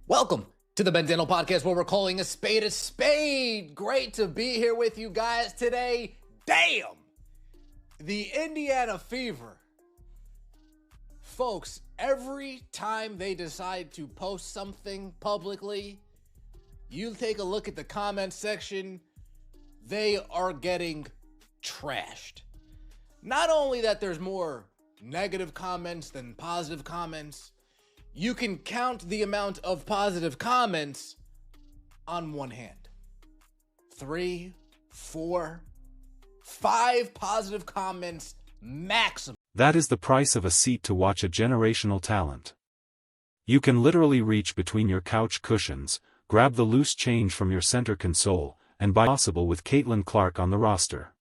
Welcome to the Bendino Podcast, where we're calling a spade a spade. Great to be here with you guys today. Damn! The Indiana Fever. Folks, every time they decide to post something publicly, you take a look at the comment section, they are getting trashed. Not only that there's more negative comments than positive comments, you can count the amount of positive comments on one hand. 3, 4, 5 positive comments maximum. That is the price of a seat to watch a generational talent. You can literally reach between your couch cushions, grab the loose change from your center console, and buy possible with Caitlin Clark on the roster.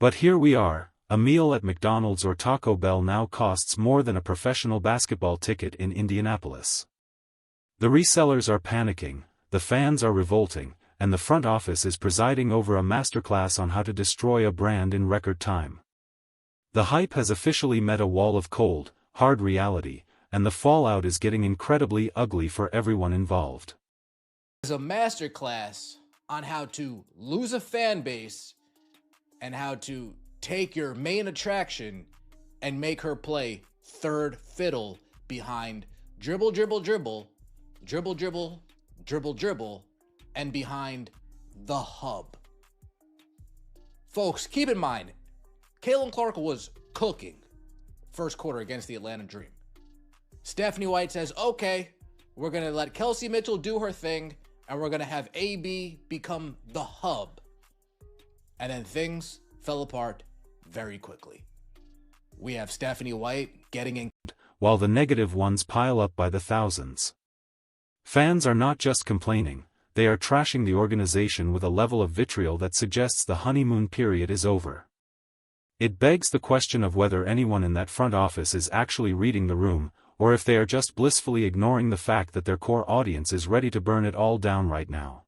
But here we are. A meal at McDonald's or Taco Bell now costs more than a professional basketball ticket in Indianapolis. The resellers are panicking, the fans are revolting, and the front office is presiding over a masterclass on how to destroy a brand in record time. The hype has officially met a wall of cold, hard reality, and the fallout is getting incredibly ugly for everyone involved. It's a masterclass on how to lose a fan base and how to take your main attraction and make her play third fiddle behind dribble, dribble, dribble, dribble, dribble, dribble, dribble, and behind the hub. Folks, keep in mind, Caitlin Clark was cooking first quarter against the Atlanta Dream. Stephanie White says, okay, we're going to let Kelsey Mitchell do her thing, and we're going to have AB become the hub. And then things fell apart very quickly. We have Stephanie White getting in, while the negative ones pile up by the thousands. Fans are not just complaining, they are trashing the organization with a level of vitriol that suggests the honeymoon period is over. It begs the question of whether anyone in that front office is actually reading the room, or if they are just blissfully ignoring the fact that their core audience is ready to burn it all down right now.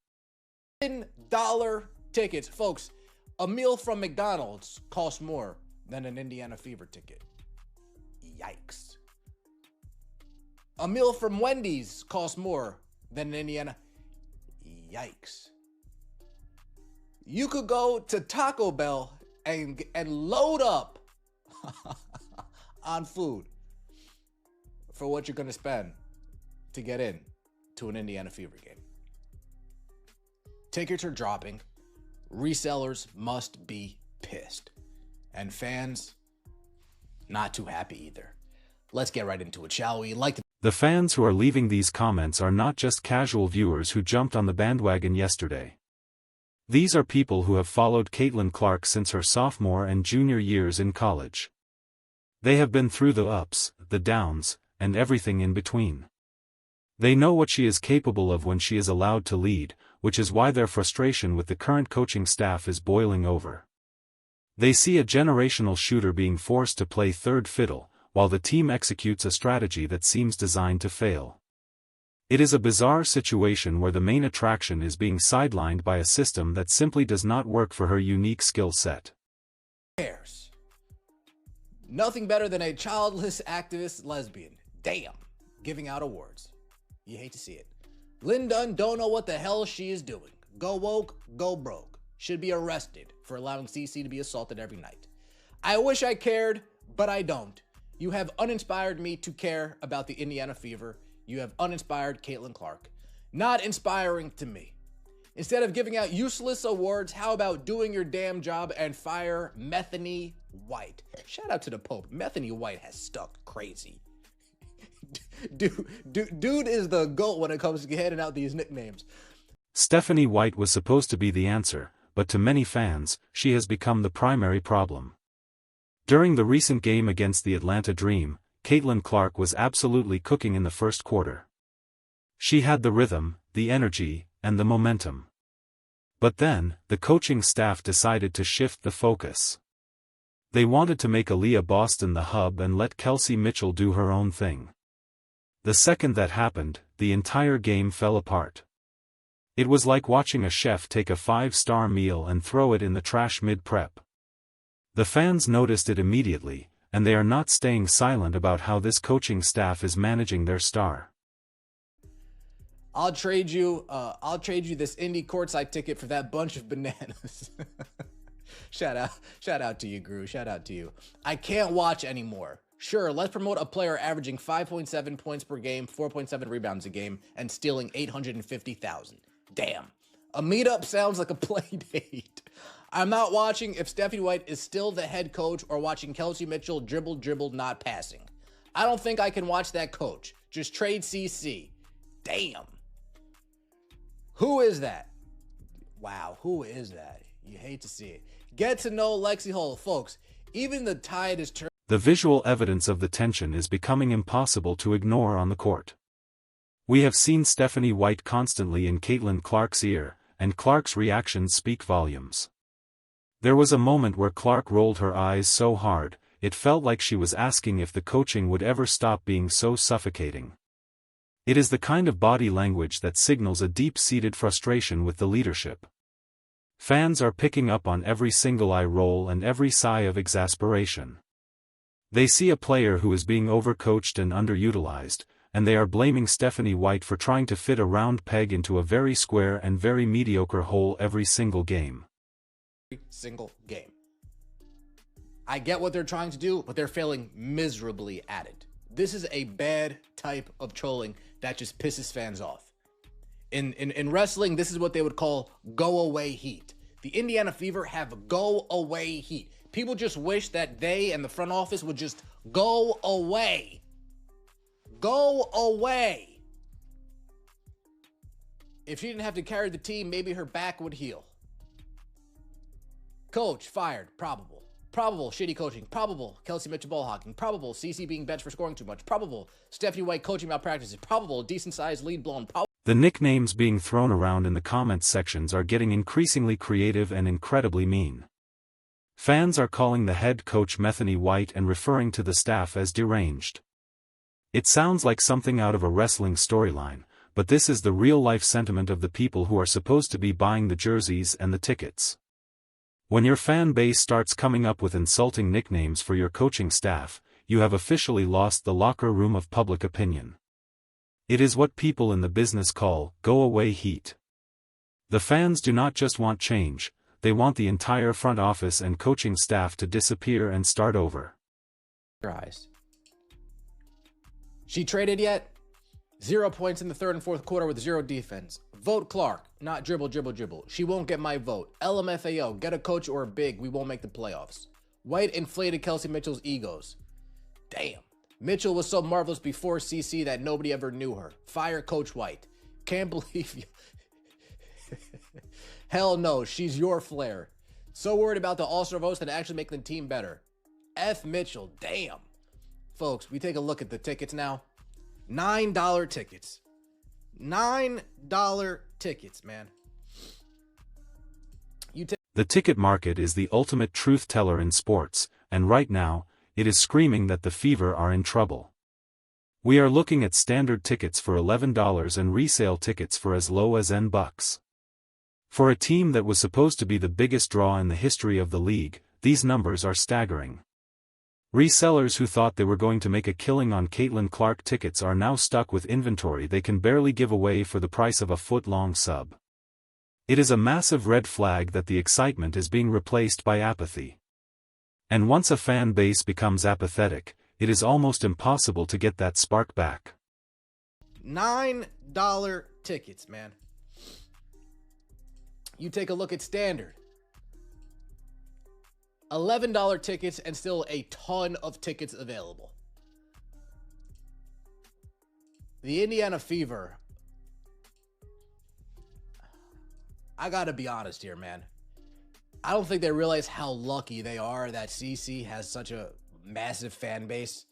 $10 tickets, folks. A meal from McDonald's costs more than an Indiana Fever ticket. Yikes. A meal from Wendy's costs more than an Indiana. Yikes. You could go to Taco Bell and load up on food for what you're going to spend to get in to an Indiana Fever game. Tickets are dropping. Resellers must be pissed. And fans, not too happy either. Let's get right into it, shall we? The fans who are leaving these comments are not just casual viewers who jumped on the bandwagon yesterday. These are people who have followed Caitlin Clark since her sophomore and junior years in college. They have been through the ups, the downs, and everything in between. They know what she is capable of when she is allowed to lead, which is why their frustration with the current coaching staff is boiling over. They see a generational shooter being forced to play third fiddle, while the team executes a strategy that seems designed to fail. It is a bizarre situation where the main attraction is being sidelined by a system that simply does not work for her unique skill set. Nothing better than a childless activist lesbian. Damn. Giving out awards. You hate to see it. Lynn Dunn don't know what the hell she is doing. Go woke, go broke. Should be arrested for allowing CC to be assaulted every night. I wish I cared, but I don't. You have uninspired me to care about the Indiana Fever. You have uninspired Caitlin Clark. Not inspiring to me. Instead of giving out useless awards, how about doing your damn job and fire Methany White? Shout out to the Pope. Methany White has stuck crazy. Dude is the GOAT when it comes to handing out these nicknames. Stephanie White was supposed to be the answer, but to many fans, she has become the primary problem. During the recent game against the Atlanta Dream, Caitlin Clark was absolutely cooking in the first quarter. She had the rhythm, the energy, and the momentum. But then, the coaching staff decided to shift the focus. They wanted to make Aaliyah Boston the hub and let Kelsey Mitchell do her own thing. The second that happened, the entire game fell apart. It was like watching a chef take a 5-star meal and throw it in the trash mid-prep. The fans noticed it immediately, and they are not staying silent about how this coaching staff is managing their star. I'll trade you this indie courtside ticket for that bunch of bananas. Shout out to you, Gru. Shout out to you. I can't watch anymore. Sure, let's promote a player averaging 5.7 points per game, 4.7 rebounds a game, and stealing 850,000. Damn. A meetup sounds like a play date. I'm not watching if Stephanie White is still the head coach or watching Kelsey Mitchell dribble, not passing. I don't think I can watch that coach. Just trade CC. Damn. Who is that? Wow, who is that? You hate to see it. Get to know Lexi Hull. Folks, even the tide is turning. The visual evidence of the tension is becoming impossible to ignore on the court. We have seen Stephanie White constantly in Caitlin Clark's ear, and Clark's reactions speak volumes. There was a moment where Clark rolled her eyes so hard, it felt like she was asking if the coaching would ever stop being so suffocating. It is the kind of body language that signals a deep-seated frustration with the leadership. Fans are picking up on every single eye roll and every sigh of exasperation. They see a player who is being overcoached and underutilized, and they are blaming Stephanie White for trying to fit a round peg into a very square and very mediocre hole every single game. I get what they're trying to do, but they're failing miserably at it. This is a bad type of trolling that just pisses fans off. In wrestling, this is what they would call go away heat. The Indiana Fever have go away heat. People just wish that they and the front office would just go away. Go away. If she didn't have to carry the team, maybe her back would heal. Coach fired, probable. Probable shitty coaching. Probable Kelsey Mitchell ball hawking. Probable CC being benched for scoring too much. Probable Stephanie White coaching malpractices. Probable decent sized lead blown. The nicknames being thrown around in the comments sections are getting increasingly creative and incredibly mean. Fans are calling the head coach Methany White and referring to the staff as deranged. It sounds like something out of a wrestling storyline, but this is the real-life sentiment of the people who are supposed to be buying the jerseys and the tickets. When your fan base starts coming up with insulting nicknames for your coaching staff, you have officially lost the locker room of public opinion. It is what people in the business call go-away heat. The fans do not just want change, they want the entire front office and coaching staff to disappear and start over. She traded yet? 0 points in the third and fourth quarter with 0 defense. Vote Clark, not dribble. She won't get my vote. LMFAO, get a coach or a big, we won't make the playoffs. White inflated Kelsey Mitchell's egos. Damn. Mitchell was so marvelous before CC that nobody ever knew her. Fire Coach White. Can't believe you. Hell no, she's your flair. So worried about the All-Star votes that actually make the team better. F Mitchell, damn. Folks, we take a look at the tickets now. $9 tickets. $9 tickets, man. The ticket market is the ultimate truth teller in sports, and right now, it is screaming that the Fever are in trouble. We are looking at standard tickets for $11 and resale tickets for as low as $10. For a team that was supposed to be the biggest draw in the history of the league, these numbers are staggering. Resellers who thought they were going to make a killing on Caitlin Clark tickets are now stuck with inventory they can barely give away for the price of a foot-long sub. It is a massive red flag that the excitement is being replaced by apathy. And once a fan base becomes apathetic, it is almost impossible to get that spark back. $9 tickets, man. You take a look at standard. $11 tickets and still a ton of tickets available. The Indiana Fever. I gotta be honest here, man. I don't think they realize how lucky they are that CC has such a massive fan base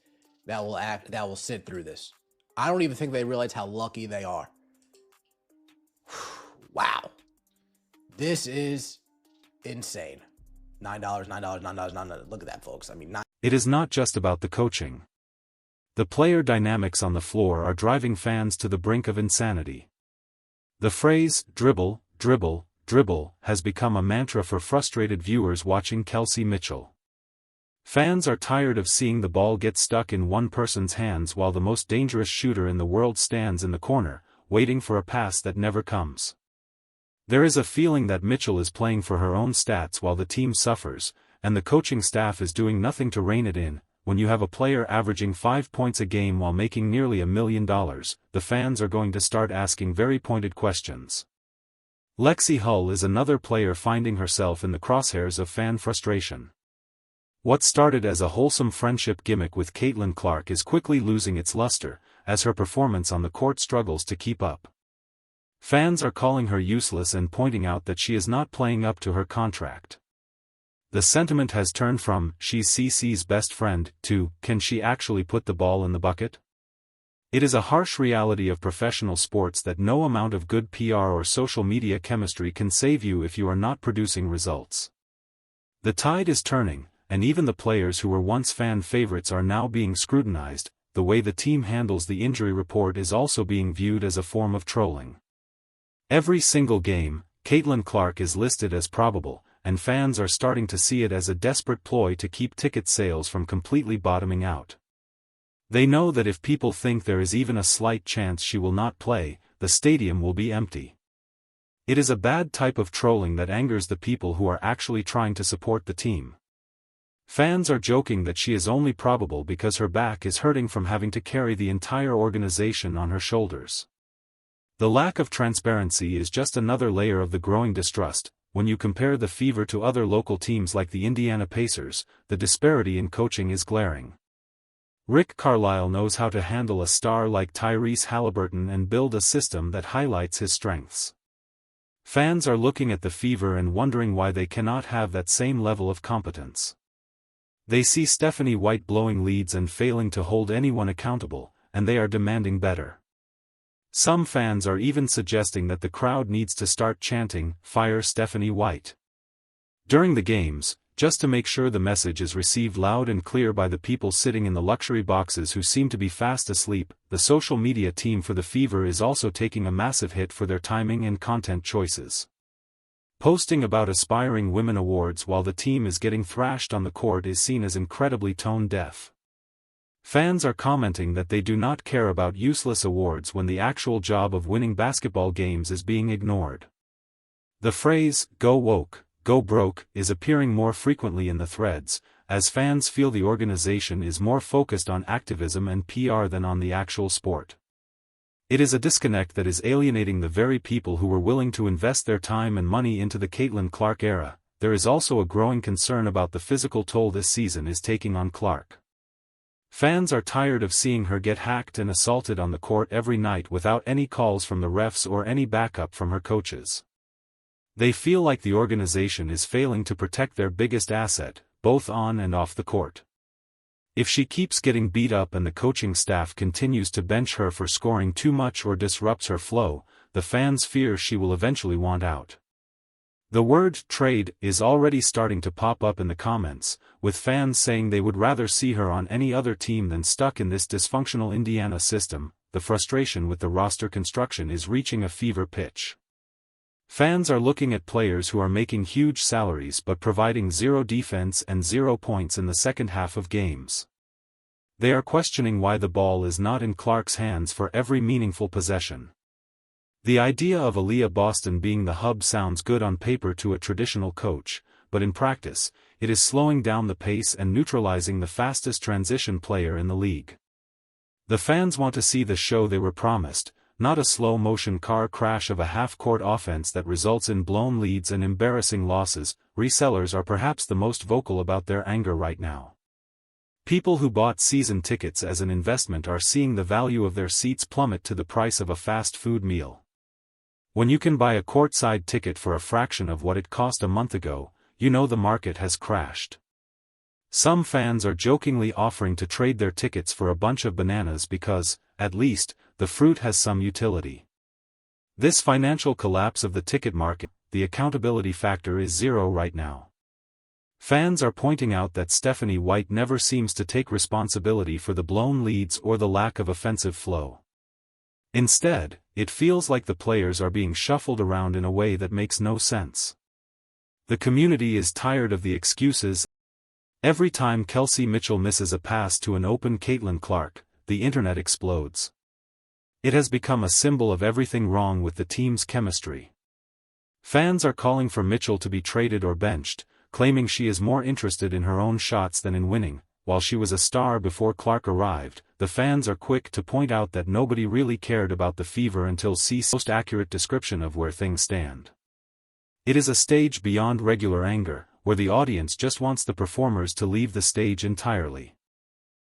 that will sit through this. I don't even think they realize how lucky they are. Wow. This is insane. $9. Look at that, folks. I mean, it is not just about the coaching. The player dynamics on the floor are driving fans to the brink of insanity. The phrase, dribble, dribble, dribble, has become a mantra for frustrated viewers watching Kelsey Mitchell. Fans are tired of seeing the ball get stuck in one person's hands while the most dangerous shooter in the world stands in the corner, waiting for a pass that never comes. There is a feeling that Mitchell is playing for her own stats while the team suffers, and the coaching staff is doing nothing to rein it in. When you have a player averaging 5 points a game while making nearly $1 million, the fans are going to start asking very pointed questions. Lexi Hull is another player finding herself in the crosshairs of fan frustration. What started as a wholesome friendship gimmick with Caitlin Clark is quickly losing its luster, as her performance on the court struggles to keep up. Fans are calling her useless and pointing out that she is not playing up to her contract. The sentiment has turned from, "she's CC's best friend," to, "can she actually put the ball in the bucket?" It is a harsh reality of professional sports that no amount of good PR or social media chemistry can save you if you are not producing results. The tide is turning, and even the players who were once fan favorites are now being scrutinized. The way the team handles the injury report is also being viewed as a form of trolling. Every single game, Caitlin Clark is listed as probable, and fans are starting to see it as a desperate ploy to keep ticket sales from completely bottoming out. They know that if people think there is even a slight chance she will not play, the stadium will be empty. It is a bad type of trolling that angers the people who are actually trying to support the team. Fans are joking that she is only probable because her back is hurting from having to carry the entire organization on her shoulders. The lack of transparency is just another layer of the growing distrust. When you compare the Fever to other local teams like the Indiana Pacers, the disparity in coaching is glaring. Rick Carlisle knows how to handle a star like Tyrese Halliburton and build a system that highlights his strengths. Fans are looking at the Fever and wondering why they cannot have that same level of competence. They see Stephanie White blowing leads and failing to hold anyone accountable, and they are demanding better. Some fans are even suggesting that the crowd needs to start chanting, "Fire Stephanie White," during the games, just to make sure the message is received loud and clear by the people sitting in the luxury boxes who seem to be fast asleep. The social media team for the Fever is also taking a massive hit for their timing and content choices. Posting about aspiring women awards while the team is getting thrashed on the court is seen as incredibly tone-deaf. Fans are commenting that they do not care about useless awards when the actual job of winning basketball games is being ignored. The phrase, "go woke, go broke," is appearing more frequently in the threads, as fans feel the organization is more focused on activism and PR than on the actual sport. It is a disconnect that is alienating the very people who were willing to invest their time and money into the Caitlin Clark era. There is also a growing concern about the physical toll this season is taking on Clark. Fans are tired of seeing her get hacked and assaulted on the court every night without any calls from the refs or any backup from her coaches. They feel like the organization is failing to protect their biggest asset, both on and off the court. If she keeps getting beat up and the coaching staff continues to bench her for scoring too much or disrupts her flow, the fans fear she will eventually want out. The word "trade" is already starting to pop up in the comments, with fans saying they would rather see her on any other team than stuck in this dysfunctional Indiana system. The frustration with the roster construction is reaching a fever pitch. Fans are looking at players who are making huge salaries but providing zero defense and 0 points in the second half of games. They are questioning why the ball is not in Clark's hands for every meaningful possession. The idea of Aaliyah Boston being the hub sounds good on paper to a traditional coach, but in practice, it is slowing down the pace and neutralizing the fastest transition player in the league. The fans want to see the show they were promised, not a slow-motion car crash of a half-court offense that results in blown leads and embarrassing losses. Resellers are perhaps the most vocal about their anger right now. People who bought season tickets as an investment are seeing the value of their seats plummet to the price of a fast food meal. When you can buy a courtside ticket for a fraction of what it cost a month ago, you know the market has crashed. Some fans are jokingly offering to trade their tickets for a bunch of bananas because, at least, the fruit has some utility. This financial collapse of the ticket market, the accountability factor is zero right now. Fans are pointing out that Stephanie White never seems to take responsibility for the blown leads or the lack of offensive flow. Instead, it feels like the players are being shuffled around in a way that makes no sense. The community is tired of the excuses. Every time Kelsey Mitchell misses a pass to an open Caitlin Clark, the internet explodes. It has become a symbol of everything wrong with the team's chemistry. Fans are calling for Mitchell to be traded or benched, claiming she is more interested in her own shots than in winning. While she was a star before Clark arrived, the fans are quick to point out that nobody really cared about the Fever until see's most accurate description of where things stand. It is a stage beyond regular anger, where the audience just wants the performers to leave the stage entirely.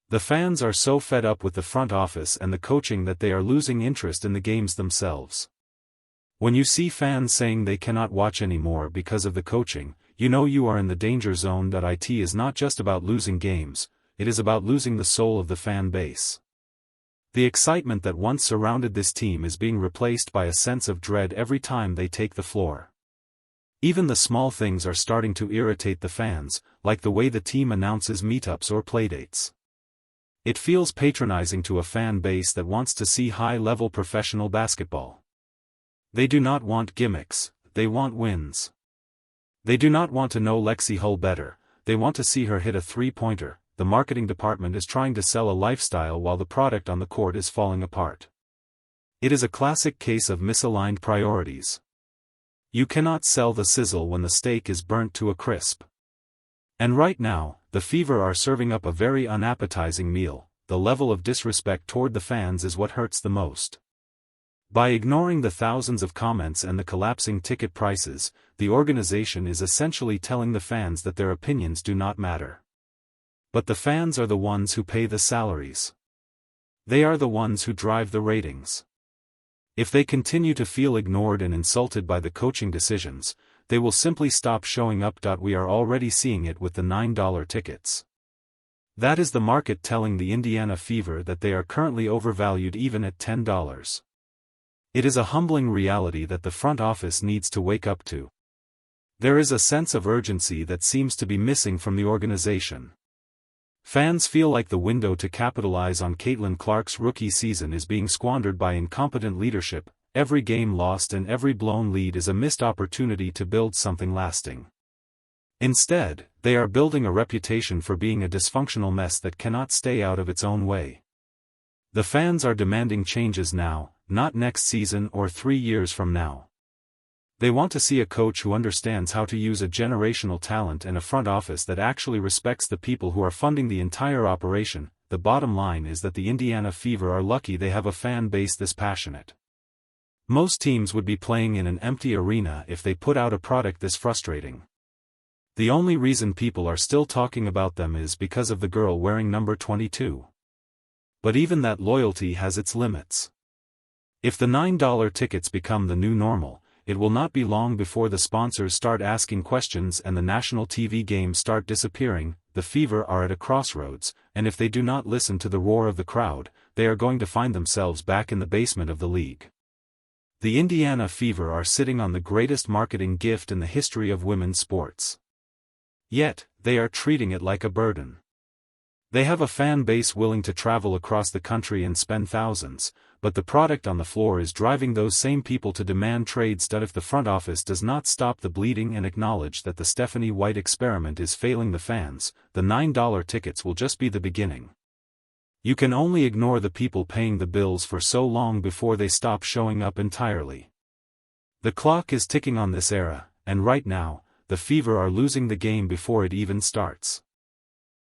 The fans are so fed up with the front office and the coaching that they are losing interest in the games themselves. When you see fans saying they cannot watch anymore because of the coaching, you know you are in the danger zone. It is not just about losing games, it is about losing the soul of the fan base. The excitement that once surrounded this team is being replaced by a sense of dread every time they take the floor. Even the small things are starting to irritate the fans, like the way the team announces meetups or playdates. It feels patronizing to a fan base that wants to see high-level professional basketball. They do not want gimmicks, they want wins. They do not want to know Lexi Hull better, they want to see her hit a three-pointer. The marketing department is trying to sell a lifestyle while the product on the court is falling apart. It is a classic case of misaligned priorities. You cannot sell the sizzle when the steak is burnt to a crisp. And right now, the Fever are serving up a very unappetizing meal. The level of disrespect toward the fans is what hurts the most. By ignoring the thousands of comments and the collapsing ticket prices, the organization is essentially telling the fans that their opinions do not matter. But the fans are the ones who pay the salaries. They are the ones who drive the ratings. If they continue to feel ignored and insulted by the coaching decisions, they will simply stop showing up. We are already seeing it with the $9 tickets. That is the market telling the Indiana Fever that they are currently overvalued even at $10. It is a humbling reality that the front office needs to wake up to. There is a sense of urgency that seems to be missing from the organization. Fans feel like the window to capitalize on Caitlin Clark's rookie season is being squandered by incompetent leadership. Every game lost and every blown lead is a missed opportunity to build something lasting. Instead, they are building a reputation for being a dysfunctional mess that cannot stay out of its own way. The fans are demanding changes now, not next season or 3 years from now. They want to see a coach who understands how to use a generational talent and a front office that actually respects the people who are funding the entire operation. The bottom line is that the Indiana Fever are lucky they have a fan base this passionate. Most teams would be playing in an empty arena if they put out a product this frustrating. The only reason people are still talking about them is because of the girl wearing number 22. But even that loyalty has its limits. If the $9 tickets become the new normal, it will not be long before the sponsors start asking questions and the national TV games start disappearing. The Fever are at a crossroads, and if they do not listen to the roar of the crowd, they are going to find themselves back in the basement of the league. The Indiana Fever are sitting on the greatest marketing gift in the history of women's sports. Yet, they are treating it like a burden. They have a fan base willing to travel across the country and spend thousands, but the product on the floor is driving those same people to demand trades. If the front office does not stop the bleeding and acknowledge that the Stephanie White experiment is failing the fans, the $9 tickets will just be the beginning. You can only ignore the people paying the bills for so long before they stop showing up entirely. The clock is ticking on this era, and right now, the Fever are losing the game before it even starts.